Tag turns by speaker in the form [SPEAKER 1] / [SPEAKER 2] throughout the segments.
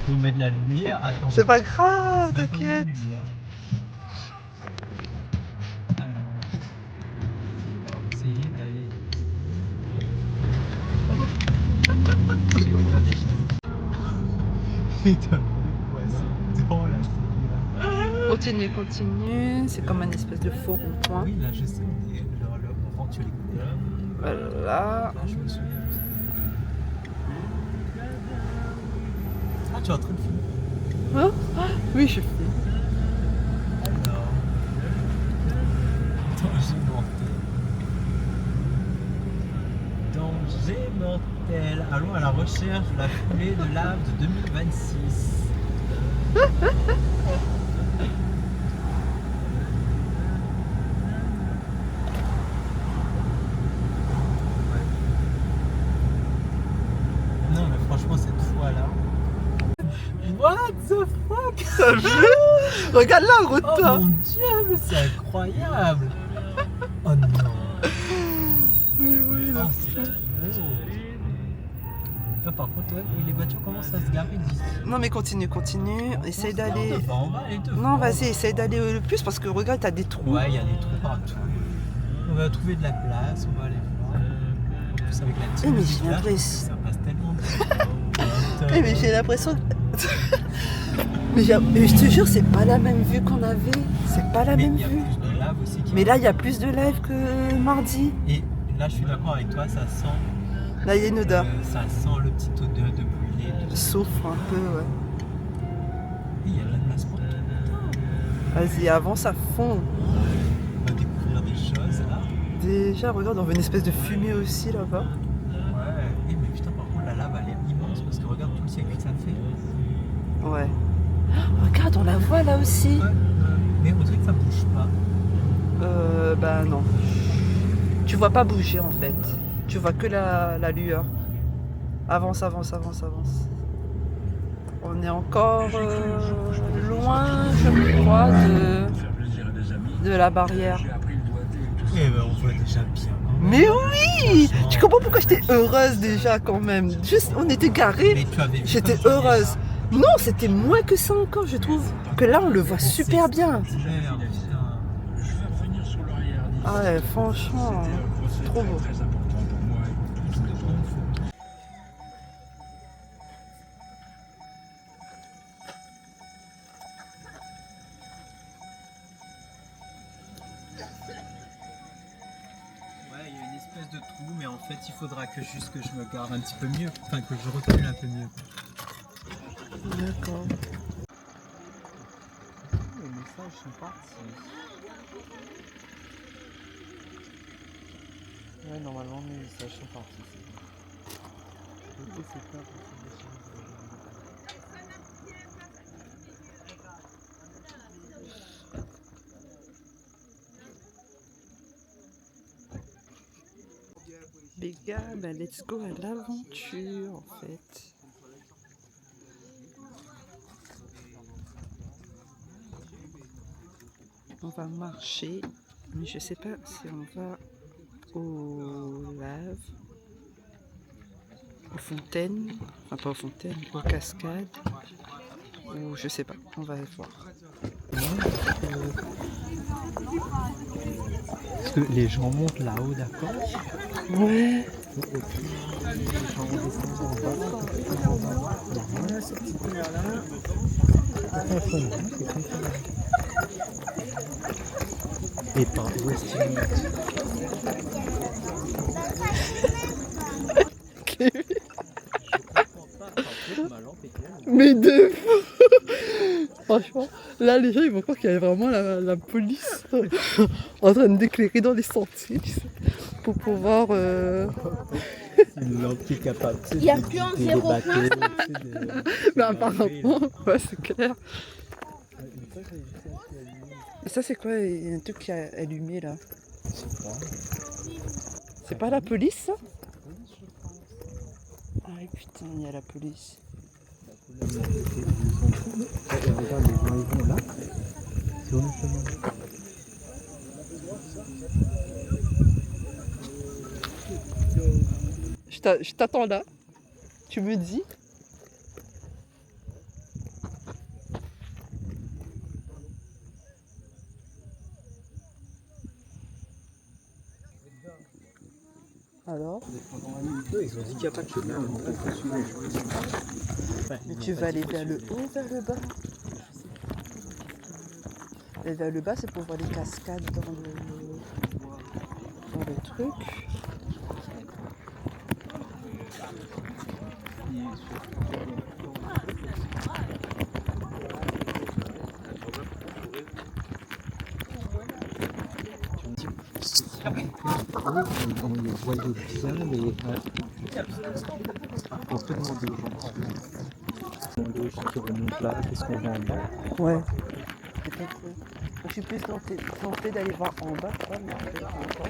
[SPEAKER 1] Faut mettre la lumière. Attends.
[SPEAKER 2] C'est pas grave, t'inquiète.
[SPEAKER 1] Essayer d'aller. Putain, ouais, c'est drôle là.
[SPEAKER 2] Continue, continue. C'est comme un espèce de faux rond-point.
[SPEAKER 1] Oui, là je sais, on rentre sur les couleurs.
[SPEAKER 2] Voilà.
[SPEAKER 1] Là, je me souviens. Ah, tu es en train de filmer.
[SPEAKER 2] Hein? Oui, je fais.
[SPEAKER 1] Alors. Danger mortel. Danger mortel. Allons à la recherche de la foulée de lave de 2026. Non, mais franchement, cette fois-là. What the fuck?
[SPEAKER 2] T'as vu? Regarde là,
[SPEAKER 1] Oh
[SPEAKER 2] retard.
[SPEAKER 1] mon dieu, mais c'est incroyable! Oh non!
[SPEAKER 2] Mais oui,
[SPEAKER 1] Oh, c'est trop beau! Là, par contre, ouais, les voitures commencent à se garer d'ici.
[SPEAKER 2] Non mais continue, continue. Essaye d'aller.
[SPEAKER 1] Devant, on va aller devant.
[SPEAKER 2] Non, vas-y, essaye d'aller le plus parce que regarde, t'as des trous.
[SPEAKER 1] Ouais, il y a des trous partout. On va trouver de la place, on va aller voir. En plus, avec la petite
[SPEAKER 2] Eh, mais
[SPEAKER 1] musique
[SPEAKER 2] j'ai
[SPEAKER 1] là,
[SPEAKER 2] l'impression-
[SPEAKER 1] ça passe tellement bien.
[SPEAKER 2] Eh, mais j'ai l'impression que. mais je te jure, c'est pas la même vue qu'on avait. C'est pas la
[SPEAKER 1] Mais
[SPEAKER 2] même
[SPEAKER 1] il y a
[SPEAKER 2] vue.
[SPEAKER 1] plus de lave aussi.
[SPEAKER 2] Mais là, il y a plus de live que mardi.
[SPEAKER 1] Et là, je suis d'accord avec toi, ça sent.
[SPEAKER 2] Là, il y a une odeur.
[SPEAKER 1] Ça sent le petit odeur de brûlé.
[SPEAKER 2] Souffre un peu, ouais.
[SPEAKER 1] Il y a de la place pour tout.
[SPEAKER 2] Vas-y, avance à fond.
[SPEAKER 1] On va découvrir des choses là.
[SPEAKER 2] Déjà, regarde, on voit une espèce de fumée aussi là-bas.
[SPEAKER 1] Ouais. Et mais putain, par contre, la lave elle est immense parce que regarde tout le circuit que ça fait.
[SPEAKER 2] Ouais. Regarde, on la voit là aussi.
[SPEAKER 1] Ouais. Mais on dirait que ça bouge pas.
[SPEAKER 2] Bah non. Tu vois pas bouger en fait. Tu vois que la lueur. Avance, avance, avance, avance. On est encore loin, je crois, de la barrière.
[SPEAKER 1] Eh ben, on voit déjà bien.
[SPEAKER 2] Mais oui! Tu comprends pourquoi j'étais heureuse déjà quand même. Juste, on était garés.
[SPEAKER 1] Mais tu avais vu
[SPEAKER 2] J'étais
[SPEAKER 1] comme tu
[SPEAKER 2] heureuse.
[SPEAKER 1] dis,
[SPEAKER 2] Non, c'était moins que ça encore, je trouve. Que là, on le voit
[SPEAKER 1] là.
[SPEAKER 2] super bien.
[SPEAKER 1] C'est clair, putain.
[SPEAKER 2] Ah ouais, franchement, c'est trop beau.
[SPEAKER 1] Ouais, il y a une espèce de trou, mais en fait, il faudra que juste que je me garde un petit peu mieux. Enfin, que je recule un peu mieux.
[SPEAKER 2] D'accord.
[SPEAKER 1] Les messages sont partis. Ouais, normalement, mes messages sont partis. C'est pas
[SPEAKER 2] Les gars, bah let's go à l'aventure en fait. On va marcher, mais je sais pas si on va aux laves, aux fontaines, enfin pas aux fontaines, aux cascades, ou je sais pas, on va voir.
[SPEAKER 1] Parce que les gens montent là-haut, d'accord?
[SPEAKER 2] Ouais.
[SPEAKER 1] Les gens descendent en bas. Voilà, cette petite lumière-là. C'est comme ça. Et par où est-ce
[SPEAKER 2] Mais de fou. Franchement, là les gens ils vont croire qu'il y a vraiment la police en train d'éclairer dans les sentiers pour pouvoir...
[SPEAKER 1] une lampe qui est capable
[SPEAKER 3] Il y a plus un zéro
[SPEAKER 2] Mais apparemment, ouais c'est clair. Et ça c'est quoi? Il y a un truc qui a allumé là. C'est pas la police ça? Ah putain, il y a la police.
[SPEAKER 1] Regarde, les gens ils vont là. Sur le chemin.
[SPEAKER 2] Je t'attends là. Tu me dis. Alors?
[SPEAKER 1] Ils ont dit qu'il n'y a pas de chemin, donc il faut suivre.
[SPEAKER 2] Mais tu vas aller vers le haut ou vers le bas? Et vers le bas, c'est pour voir les cascades dans le truc.
[SPEAKER 1] On les voyait bien, mais on peut demander aux gens. Demander aux gens qui remontent là, qu'est-ce qu'on voit en bas.
[SPEAKER 2] Ouais. Peut-être. Je suis plus tentée d'aller voir en bas, quoi, mais après, pas encore.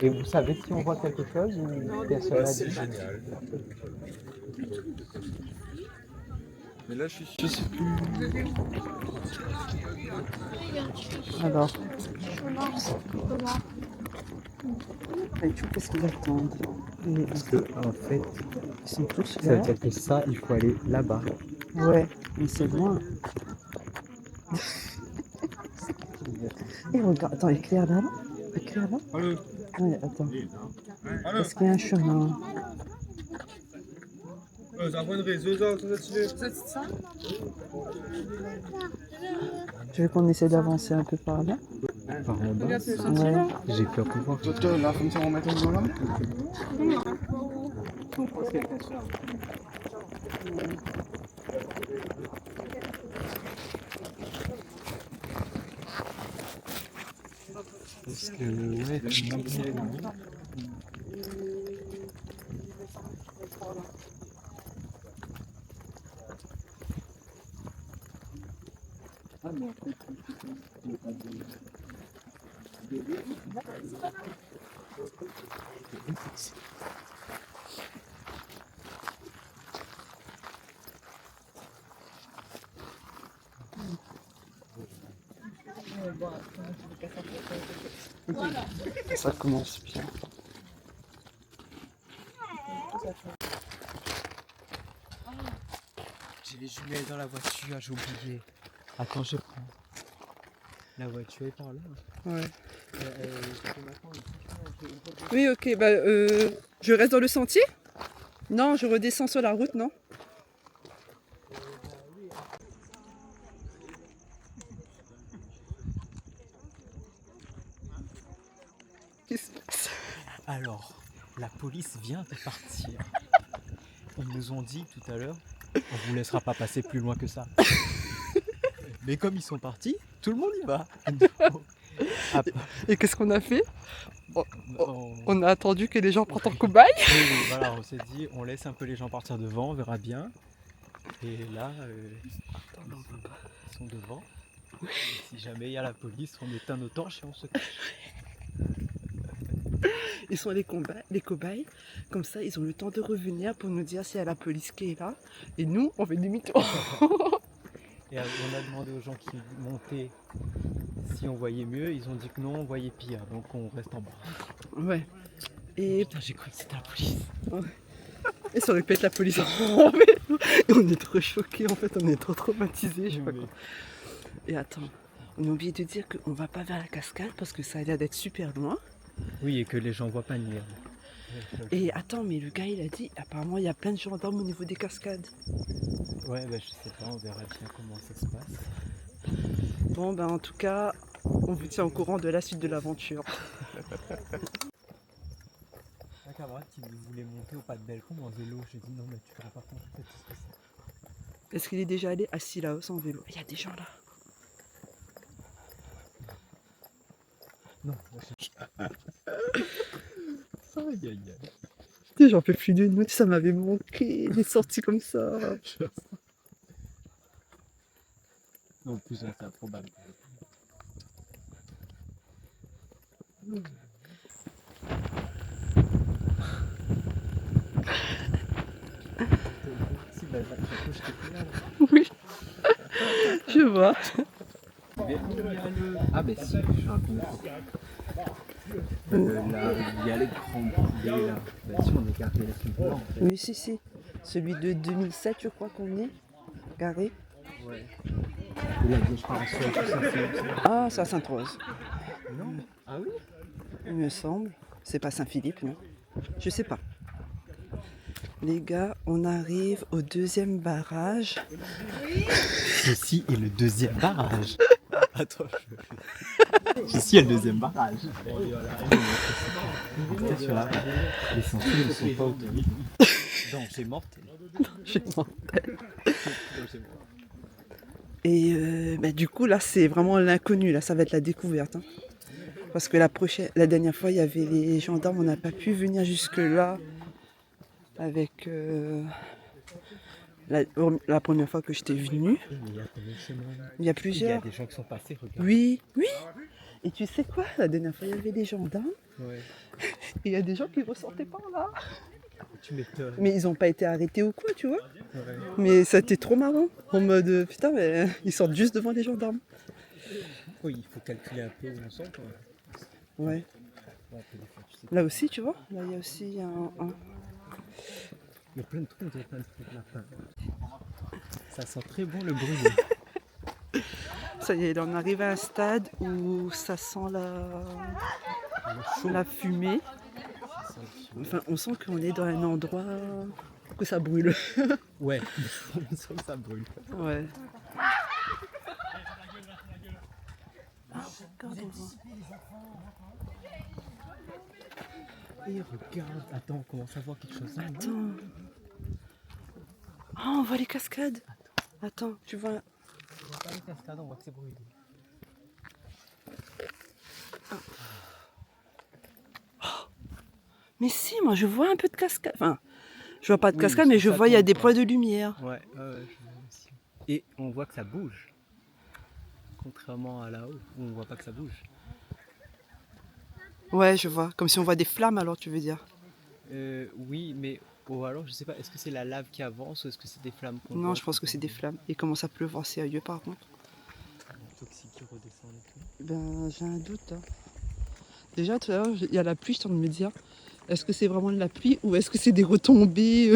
[SPEAKER 1] Et vous savez si on voit quelque chose ou personne n'a dit?
[SPEAKER 3] Génial. Mais là, je sais plus.
[SPEAKER 2] Alors. Et tu qu'est-ce qu'ils attendent?
[SPEAKER 1] Parce que, en fait,
[SPEAKER 2] Ils sont tous
[SPEAKER 1] ça veut
[SPEAKER 2] là.
[SPEAKER 1] dire que ça, il faut aller là-bas.
[SPEAKER 2] Ouais, mais c'est loin. Et regarde, attends, éclaire là, là. Éclaire là.
[SPEAKER 3] Allô.
[SPEAKER 2] Ouais, attends.
[SPEAKER 3] Allô.
[SPEAKER 2] Est-ce qu'il y a un chemin? Tu veux qu'on essaie d'avancer un peu par là?
[SPEAKER 1] Par en bas,
[SPEAKER 2] Ouais.
[SPEAKER 1] j'ai peur de voir.
[SPEAKER 3] Là, comme ça, on va mettre un là.
[SPEAKER 1] Parce que, ouais,
[SPEAKER 2] Ça commence bien.
[SPEAKER 1] j'ai les jumelles dans la voiture, j'ai oublié. Attends, je prends. La voiture est par là.
[SPEAKER 2] Ouais. Oui, ok, bah je reste dans le sentier? Non, je redescends sur la route, non? Qu'est-ce qui se passe?
[SPEAKER 1] Alors, la police vient de partir. Ils nous ont dit tout à l'heure, on vous laissera pas passer plus loin que ça. Mais comme ils sont partis, tout le monde y va.
[SPEAKER 2] Et qu'est-ce qu'on a fait?
[SPEAKER 1] On-
[SPEAKER 2] On a attendu que les gens partent en cobaye.
[SPEAKER 1] Oui, voilà, on s'est dit, on laisse un peu les gens partir devant, on verra bien. Et là, ils sont devant. Et si jamais il y a la police, on éteint nos torches et on se cache.
[SPEAKER 2] Ils sont les cobayes. Comme ça, ils ont le temps de revenir pour nous dire s'il y a la police qui est là. Et nous, on fait demi-tour.
[SPEAKER 1] Et on a demandé aux gens qui montaient si on voyait mieux. Ils ont dit que non, on voyait pire. Donc on reste en bas.
[SPEAKER 2] Ouais. Et
[SPEAKER 1] Putain, j'ai cru que c'était la police.
[SPEAKER 2] Et ça aurait pu être la police en vélo. Et on est trop choqués, en fait, on est trop traumatisés, je sais pas quoi. Et attends, on a oublié de dire qu'on va pas vers la cascade parce que ça a l'air d'être super loin.
[SPEAKER 1] Oui, et que les gens voient pas ni
[SPEAKER 2] Et attends, mais le gars il a dit, apparemment il y a plein de gendarmes au niveau des cascades.
[SPEAKER 1] Ouais, bah je sais pas, on verra bien comment ça se passe.
[SPEAKER 2] Bon, ben en tout cas, on vous tient au courant de la suite de l'aventure.
[SPEAKER 1] Un camarade qui voulait monter au pas de Bellecombe en vélo, j'ai dit non, mais tu vas pas compter ce que c'est.
[SPEAKER 2] Est-ce qu'il est déjà allé assis là-haut sans vélo? Il y a des gens là.
[SPEAKER 1] Non, aïe aïe aïe.
[SPEAKER 2] Putain, j'en peux plus de nous, ça m'avait manqué, des sorties comme ça.
[SPEAKER 1] Non, plus c'est improbable. Si, bah, je t'ai pris là.
[SPEAKER 2] Oui. Tu vois.
[SPEAKER 1] Ah ben si, j'ai un peu. Là, il y a les grands poulets là. Bah si, on est gardé la semaine blanche. En fait.
[SPEAKER 2] Oui, si. Celui de 2007, je crois qu'on est. Garé.
[SPEAKER 1] Ouais. Et la vieille parasol, tout ça, c'est...
[SPEAKER 2] Ah, c'est à Sainte-Rose.
[SPEAKER 1] Non. Ah oui.
[SPEAKER 2] Il me semble. C'est pas Saint-Philippe, non? Je sais pas. Les gars, on arrive au deuxième barrage.
[SPEAKER 1] Ceci est le deuxième barrage. Attends, ceci est le deuxième barrage. Sur la... Les sentiers ne sont pas autorisés. Donc c'est mortel.
[SPEAKER 2] J'ai mortel. Et bah, du coup, là, c'est vraiment l'inconnu. Là, ça va être la découverte. Hein. Parce que la dernière fois, il y avait les gendarmes. On n'a pas pu venir jusque-là avec la première fois que j'étais venue.
[SPEAKER 1] Il y a combien de chemins?
[SPEAKER 2] Il y a
[SPEAKER 1] Il y a
[SPEAKER 2] plusieurs.
[SPEAKER 1] des gens qui sont passés, regarde.
[SPEAKER 2] Oui. Et tu sais quoi? La dernière fois, il y avait des gendarmes.
[SPEAKER 1] Ouais.
[SPEAKER 2] Et il y a des gens qui ressortaient par là.
[SPEAKER 1] Tu m'étonnes.
[SPEAKER 2] Mais ils n'ont pas été arrêtés ou quoi, tu vois.
[SPEAKER 1] Ouais.
[SPEAKER 2] Mais ça a été trop marrant. En mode, putain, mais ils sortent juste devant les gendarmes.
[SPEAKER 1] Oui, il faut calculer un peu où on sent, quoi.
[SPEAKER 2] Ouais.
[SPEAKER 1] Ouais, des fois, tu sais.
[SPEAKER 2] Là aussi, tu vois. Là, il y a aussi un...
[SPEAKER 1] Il y a plein de trucs, là. Ça sent très bon le bruit.
[SPEAKER 2] Ça y est, là, on arrive à un stade où ça sent la fumée. Enfin, on sent qu'on est dans un endroit que ça brûle.
[SPEAKER 1] Ouais, on sent que ça brûle.
[SPEAKER 2] Ouais. Ah, regarde, on voit.
[SPEAKER 1] Et regarde, attends, on commence à voir quelque chose.
[SPEAKER 2] Attends. Ah, on voit les cascades. Attends, tu vois.
[SPEAKER 1] On voit pas les cascades, on voit que c'est brûlé.
[SPEAKER 2] Mais si, moi je vois un peu de cascade. Enfin, je vois pas de
[SPEAKER 1] Oui,
[SPEAKER 2] cascade,
[SPEAKER 1] mais
[SPEAKER 2] mais
[SPEAKER 1] c'est
[SPEAKER 2] je
[SPEAKER 1] ça
[SPEAKER 2] vois il y a
[SPEAKER 1] qu'on
[SPEAKER 2] des
[SPEAKER 1] voit.
[SPEAKER 2] points de lumière.
[SPEAKER 1] Ouais, je vois aussi. Et on voit que ça bouge. Contrairement à là-haut, où on voit pas que ça bouge.
[SPEAKER 2] Ouais, je vois. Comme si on voit des flammes alors, tu veux dire.
[SPEAKER 1] Oui, mais alors je sais pas, est-ce que c'est la lave qui avance ou est-ce que c'est des flammes qu'on
[SPEAKER 2] Non,
[SPEAKER 1] voit
[SPEAKER 2] je pense que c'est des flammes. Il commence à pleuvoir sérieux par contre.
[SPEAKER 1] toxiques qui redescendent et tout.
[SPEAKER 2] Ben, j'ai un doute. Hein. Déjà, tout à l'heure, il y a la pluie, je suis en train de me dire, est-ce que c'est vraiment de la pluie ou est-ce que c'est des retombées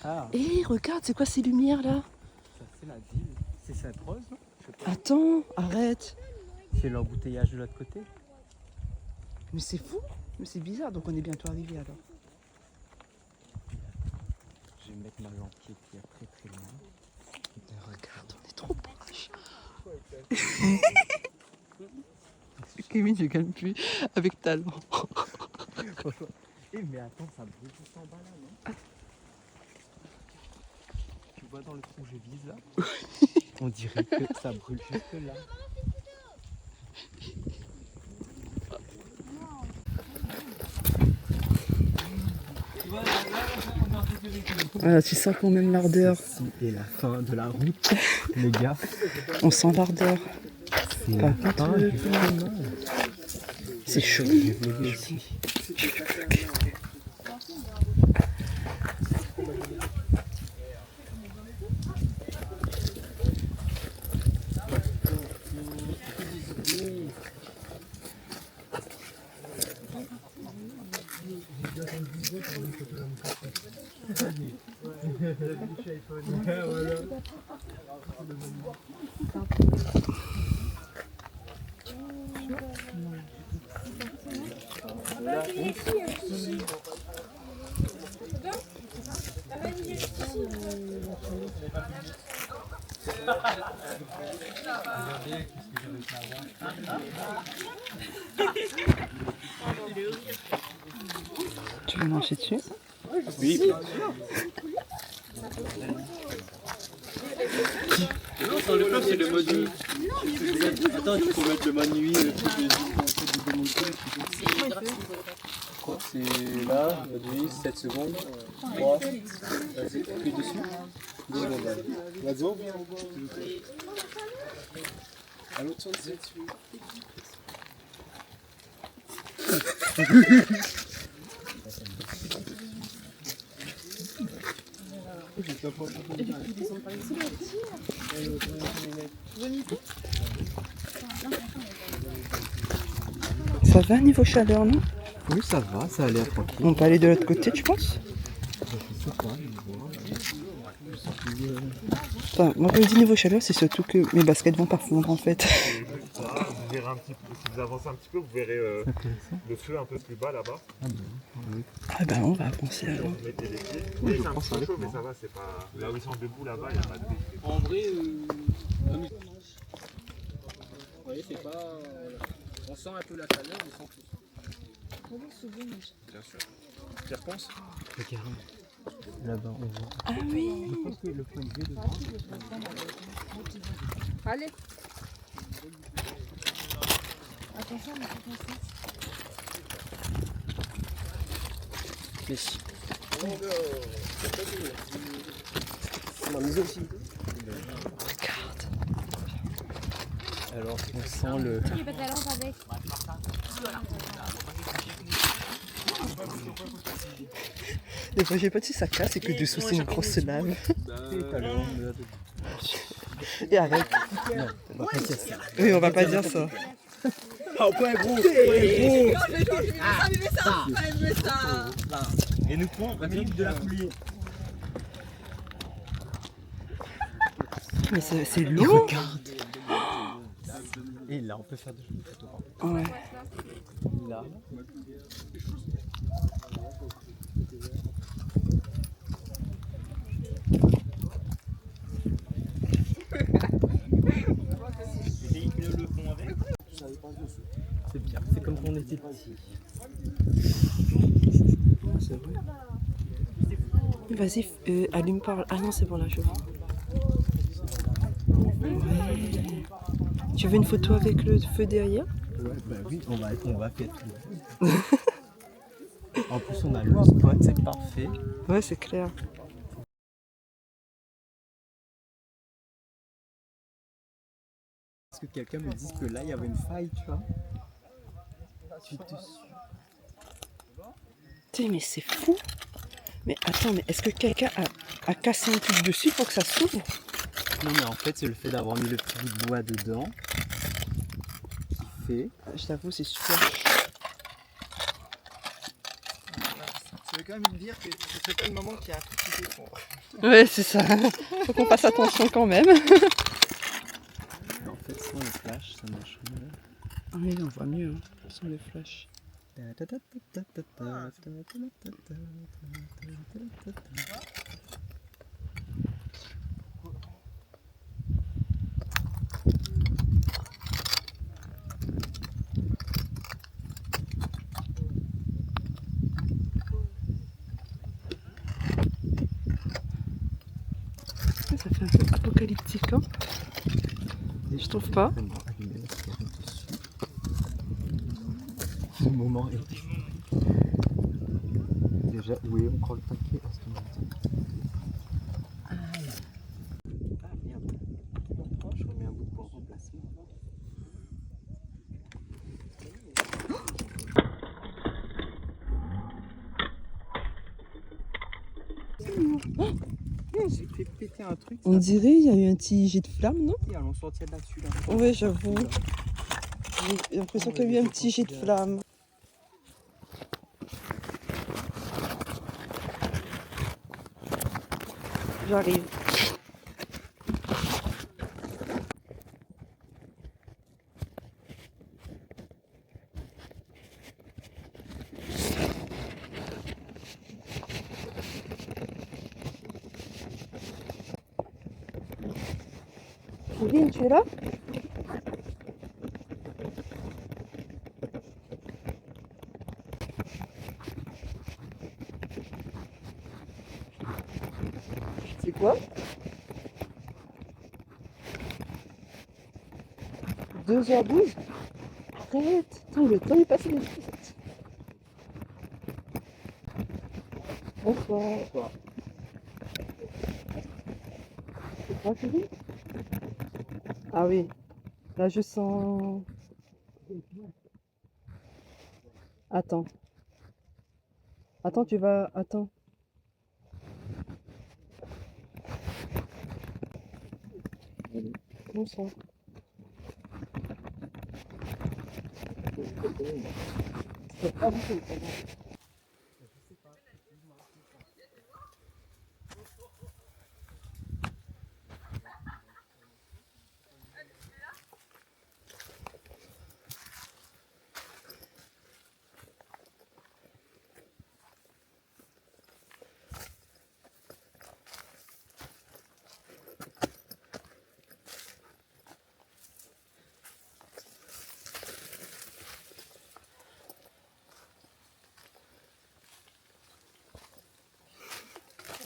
[SPEAKER 1] Ah,
[SPEAKER 2] Hé, regarde, c'est quoi ces lumières là?
[SPEAKER 1] ça c'est la ville. C'est Sainte-Rose, non? Je sais pas.
[SPEAKER 2] Attends, arrête.
[SPEAKER 1] C'est l'embouteillage de l'autre côté.
[SPEAKER 2] Mais c'est fou. Mais c'est bizarre, donc on est bientôt arrivé alors.
[SPEAKER 1] Je vais mettre ma lampe qui est très très loin.
[SPEAKER 2] Mais regarde, on est trop proche. Kevin, je gagne plus avec talent.
[SPEAKER 1] Eh mais attends, ça brûle juste en bas là, non? Tu vois dans le trou que je vise là? On dirait que ça brûle juste là.
[SPEAKER 2] Ah, tu sens quand même l'ardeur.
[SPEAKER 1] Ceci est la fin de la route, les gars.
[SPEAKER 2] On sent l'ardeur.
[SPEAKER 1] C'est
[SPEAKER 2] Par
[SPEAKER 1] la
[SPEAKER 2] contre,
[SPEAKER 1] fin du chemin.
[SPEAKER 2] c'est chaud. Tu veux marcher dessus?
[SPEAKER 1] Oui. Non, dans le plan, c'est le mode nuit. Attends, il faut mettre le mode nuit, le truc de c'est là, mode nuit, 7 secondes. 3. Vas-y, appuie dessus. 2 secondes. Let's go. À l'autre sens, c'est dessus.
[SPEAKER 2] Ça va niveau chaleur, non?
[SPEAKER 1] Oui, ça va, ça a l'air tranquille.
[SPEAKER 2] On peut aller de l'autre côté, tu penses?
[SPEAKER 1] Je sais pas,
[SPEAKER 2] Enfin, moi quand je dis niveau chaleur, c'est surtout que mes baskets vont pas fondre en fait.
[SPEAKER 4] Vous verrez un petit peu, si vous avancez un petit peu, vous verrez le feu un peu plus bas là-bas.
[SPEAKER 2] Ah ben on va avancer alors.
[SPEAKER 4] Vous mettez les pieds.
[SPEAKER 1] Oui,
[SPEAKER 4] Oui,
[SPEAKER 1] je
[SPEAKER 4] c'est un
[SPEAKER 1] pense
[SPEAKER 4] petit peu
[SPEAKER 1] avec
[SPEAKER 4] chaud, mais
[SPEAKER 1] moi.
[SPEAKER 4] ça va, c'est pas. Là où ils sont debout là-bas, il n'y a pas de risque.
[SPEAKER 5] En vrai, vous voyez, c'est pas. On sent un peu la chaleur, mais sans plus. Bien sûr. Tu y repenses?
[SPEAKER 1] Regarde. Là-bas, on voit.
[SPEAKER 2] Ah oui.
[SPEAKER 1] Je pense que le point de vue de
[SPEAKER 6] Allez. Attention, mais attention.
[SPEAKER 5] Mais si. On m'a mis aussi.
[SPEAKER 1] Alors, on sent le.
[SPEAKER 6] Tu peux la lampe avec.
[SPEAKER 2] Des fois j'ai pas dit ça casse et que dessous c'est une grosse lame. Et arrête.
[SPEAKER 1] Non, on va pas dire ça.
[SPEAKER 2] Oui, on va pas dire ça.
[SPEAKER 5] Et nous prend la minute de la poulie.
[SPEAKER 2] Mais c'est
[SPEAKER 1] Et
[SPEAKER 2] lourd.
[SPEAKER 1] regarde. Et là, on peut faire des photos.
[SPEAKER 2] Ouais.
[SPEAKER 1] Là. C'est bien, c'est comme quand on était petit. C'est vrai.
[SPEAKER 2] Vas-y, allume par. Ah non, c'est bon là, je vois. Ouais. Tu veux une photo avec le feu derrière?
[SPEAKER 1] Ouais, bah oui, on va faire tout. En plus, on a le spot, c'est parfait.
[SPEAKER 2] Ouais, c'est clair.
[SPEAKER 1] Parce que quelqu'un me dise que là, il y avait une faille, tu vois. Tu te suis.
[SPEAKER 2] Putain, mais c'est fou. Mais attends, mais est-ce que quelqu'un a cassé un truc dessus pour que ça s'ouvre?
[SPEAKER 1] Non, mais en fait, c'est le fait d'avoir mis le petit bout de bois dedans qui fait.
[SPEAKER 2] Je t'avoue, c'est super.
[SPEAKER 3] Ça veut quand même dire que c'est pas une maman qui a un truc qui fait fondre.
[SPEAKER 2] Ouais, c'est ça. Faut qu'on fasse attention quand même.
[SPEAKER 1] En fait, sans le flash, ça marche mieux.
[SPEAKER 2] Ah oui, on voit mieux hein, sans les flashs. Ça fait un peu apocalyptique, hein? Je trouve pas.
[SPEAKER 1] Ce moment est. Déjà, oui, on prend le paquet à ce moment. Ah merde. Je remets un bout pour remplacement. J'ai fait péter un truc.
[SPEAKER 2] On dirait il y a eu un petit jet de flamme, non?
[SPEAKER 1] Ils allons sortir là-dessus là.
[SPEAKER 2] Oui, j'avoue. J'ai l'impression qu'il y a eu un petit jet de flamme. J'arrive. Pauline, tu es là? C'est quoi? 2h12? Arrête! Attends, le temps est passé vite. Bonsoir. C'est quoi, Pauline? Ah oui, là je sens... Attends. Attends, tu vas... Attends. Bon sang.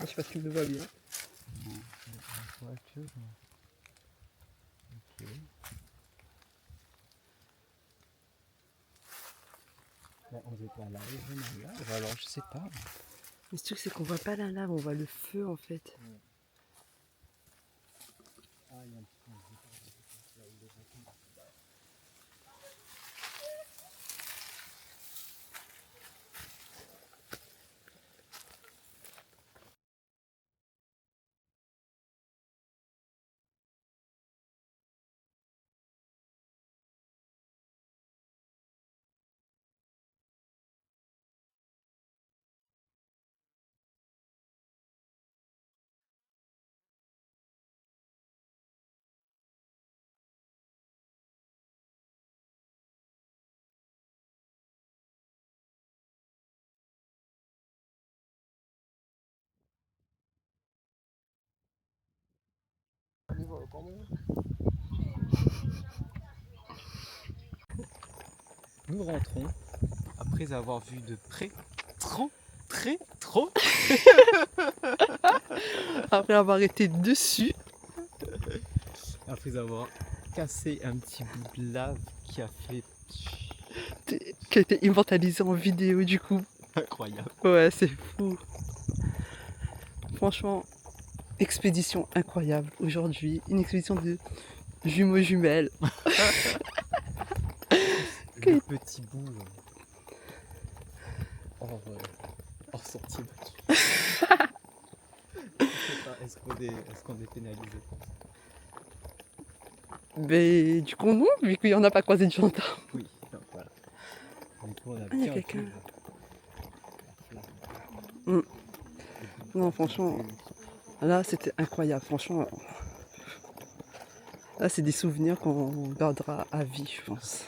[SPEAKER 2] Je sais pas si tu me vois bien.
[SPEAKER 1] Ok. Bah, on est pas là, alors je sais pas.
[SPEAKER 2] Mais ce truc c'est qu'on voit pas la lave, on voit le feu en fait.
[SPEAKER 1] Ah, il y a un petit peu. Nous rentrons après avoir vu de près trop
[SPEAKER 2] Après avoir été dessus,
[SPEAKER 1] après avoir cassé un petit bout de lave qui a fait
[SPEAKER 2] qui a été immortalisé en vidéo du coup.
[SPEAKER 1] incroyable.
[SPEAKER 2] Ouais, c'est fou. Franchement, expédition incroyable aujourd'hui. Une expédition de jumeaux jumelles.
[SPEAKER 1] Le petit bout hors sentier battu. Je sais pas, est-ce qu'on est pénalisé pour ça?
[SPEAKER 2] Mais du coup non, vu qu'il n'y en a pas croisé de gendarme.
[SPEAKER 1] Oui, donc voilà. Du coup, on a
[SPEAKER 2] il y a
[SPEAKER 1] bien
[SPEAKER 2] quelqu'un.
[SPEAKER 1] vu la flamme.
[SPEAKER 2] Non, franchement, là c'était incroyable. Franchement, là c'est des souvenirs qu'on gardera à vie, je pense.